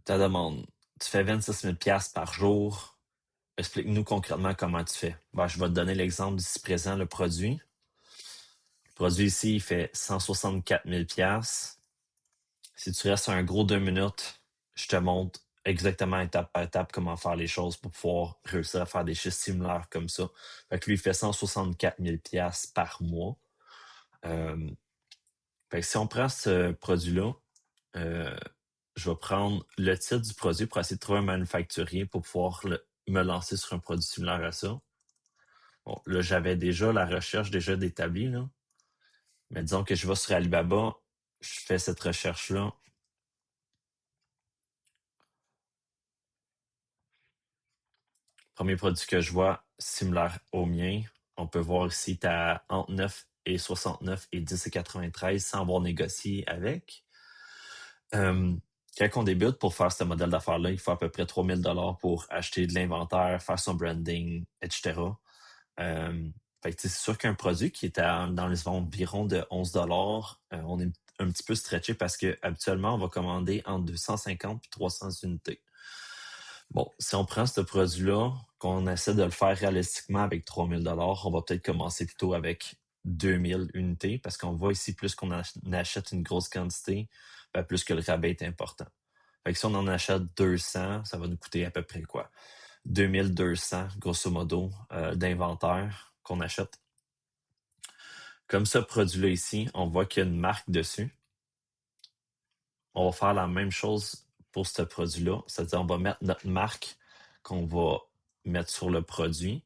ta demande. Tu fais 26 000 par jour. Explique-nous concrètement comment tu fais. Ben, je vais te donner l'exemple d'ici présent, le produit. Le produit ici, il fait 164 000 Si tu restes un gros 2 minutes, je te montre exactement étape par étape comment faire les choses pour pouvoir réussir à faire des chiffres similaires comme ça. Fait que lui, il fait 164 000 par mois. Euh, Fait que si on prend ce produit-là, euh, je vais prendre le titre du produit pour essayer de trouver un manufacturier pour pouvoir me lancer sur un produit similaire à ça. Bon, là, j'avais déjà la recherche déjà d'établie, là. Mais disons que je vais sur Alibaba, je fais cette recherche-là. Premier produit que je vois, similaire au mien. On peut voir ici, tu as entre 9 et 69 et 10 et 93 sans avoir négocié avec. Euh, Quand on débute pour faire ce modèle d'affaires-là, il faut à peu près 3000 $ pour acheter de l'inventaire, faire son branding, etc. Fait que c'est sûr qu'un produit qui est dans les environs de 11 $, on est un petit peu stretché parce que habituellement on va commander entre 250 et 300 unités. Bon, si on prend ce produit-là, qu'on essaie de le faire réalistiquement avec 3000 $, on va peut-être commencer plutôt avec 2000 unités parce qu'on voit ici, plus qu'on achète une grosse quantité, ben, plus que le rabais est important. Fait que si on en achète 200, ça va nous coûter à peu près quoi? 2200, grosso modo, d'inventaire qu'on achète. Comme ce produit-là ici, on voit qu'il y a une marque dessus. On va faire la même chose pour ce produit-là. C'est-à-dire, on va mettre notre marque qu'on va mettre sur le produit.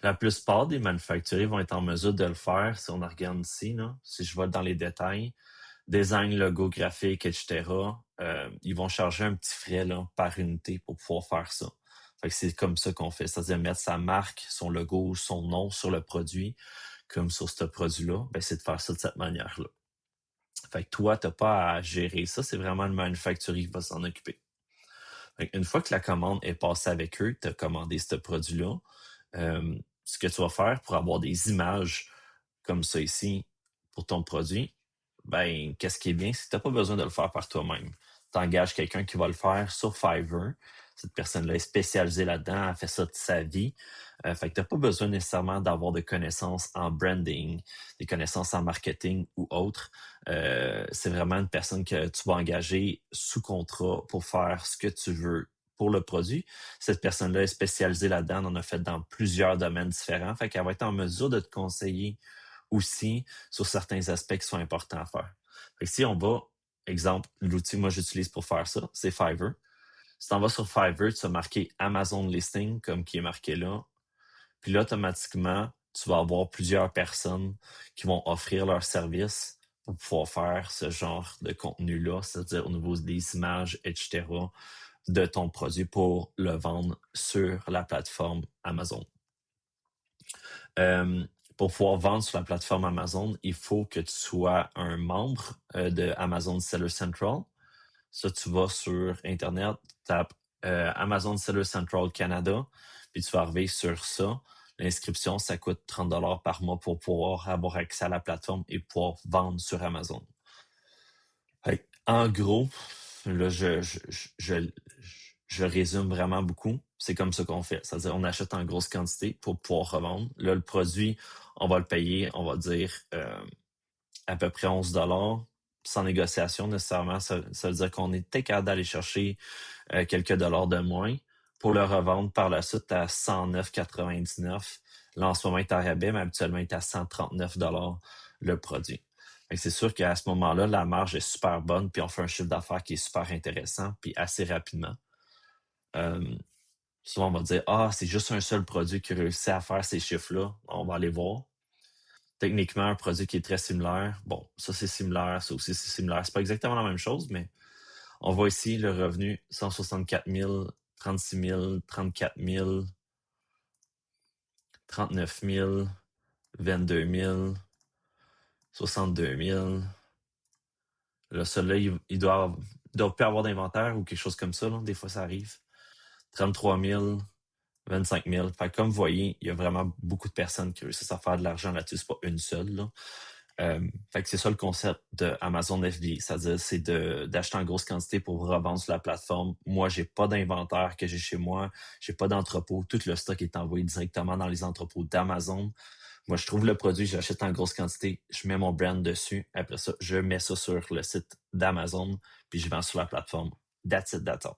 La plupart des manufacturiers vont être en mesure de le faire. Si on regarde ici, là, si je vais dans les détails, design, logo, graphique, etc., ils vont charger un petit frais là, par unité pour pouvoir faire ça. Fait que c'est comme ça qu'on fait, c'est-à-dire mettre sa marque, son logo, son nom sur le produit, comme sur ce produit-là, ben c'est de faire ça de cette manière-là. Fait que toi, t'as pas à gérer ça, c'est vraiment le manufacturier qui va s'en occuper. Fait une fois que la commande est passée avec eux, tu as commandé ce produit-là, ce que tu vas faire pour avoir des images comme ça ici pour ton produit, ben, qu'est-ce qui est bien, c'est que tu n'as pas besoin de le faire par toi-même. Tu engages quelqu'un qui va le faire sur Fiverr. Cette personne-là est spécialisée là-dedans, elle fait ça de sa vie. Fait que tu n'as pas besoin nécessairement d'avoir des connaissances en branding, des connaissances en marketing ou autre. C'est vraiment une personne que tu vas engager sous contrat pour faire ce que tu veux pour le produit. Cette personne-là est spécialisée là-dedans, on en a fait dans plusieurs domaines différents. Fait qu'elle va être en mesure de te conseiller aussi sur certains aspects qui sont importants à faire. Fait que si on va, exemple, l'outil que moi j'utilise pour faire ça, c'est Fiverr. Si tu en vas sur Fiverr, tu vas marquer Amazon Listing comme qui est marqué là. Puis là, automatiquement, tu vas avoir plusieurs personnes qui vont offrir leurs services pour pouvoir faire ce genre de contenu-là, c'est-à-dire au niveau des images, etc., de ton produit pour le vendre sur la plateforme Amazon. Pour pouvoir vendre sur la plateforme Amazon, il faut que tu sois un membre de Amazon Seller Central. Ça, tu vas sur Internet, tu tapes Amazon Seller Central Canada, puis tu vas arriver sur ça. L'inscription, ça coûte 30 $ par mois pour pouvoir avoir accès à la plateforme et pouvoir vendre sur Amazon. En gros, là, je résume vraiment beaucoup. C'est comme ça qu'on fait. C'est-à-dire, on achète en grosse quantité pour pouvoir revendre. Là, le produit, on va le payer, on va dire, à peu près 11 $ sans négociation nécessairement. Ça veut dire qu'on est capable d'aller chercher quelques dollars de moins pour le revendre par la suite à 109,99. Là, en ce moment, il est à rabais, mais habituellement, il est à 139 $ le produit. C'est sûr qu'à ce moment-là, la marge est super bonne, puis on fait un chiffre d'affaires qui est super intéressant, puis assez rapidement. Euh, Souvent, on va dire, ah, c'est juste un seul produit qui réussit à faire ces chiffres-là. On va aller voir. Techniquement, un produit qui est très similaire, bon, ça c'est similaire, ça aussi c'est similaire. C'est pas exactement la même chose, mais on voit ici le revenu 164 000, 36 000, 34 000, 39 000, 22 000, 62 000. Là, celui-là, il doit plus avoir d'inventaire ou quelque chose comme ça. Là. Des fois, ça arrive. 33 000, 25 000. Fait que comme vous voyez, il y a vraiment beaucoup de personnes qui réussissent à faire de l'argent là-dessus. C'est pas une seule. Là. Fait que c'est ça le concept de Amazon FBA, c'est-à-dire c'est d'acheter en grosse quantité pour revendre sur la plateforme. Moi, j'ai pas d'inventaire que j'ai chez moi, j'ai pas d'entrepôt. Tout le stock est envoyé directement dans les entrepôts d'Amazon. Moi, je trouve le produit, j'achète en grosse quantité, je mets mon brand dessus. Après ça, je mets ça sur le site d'Amazon, puis je vends sur la plateforme. That's it, that's all.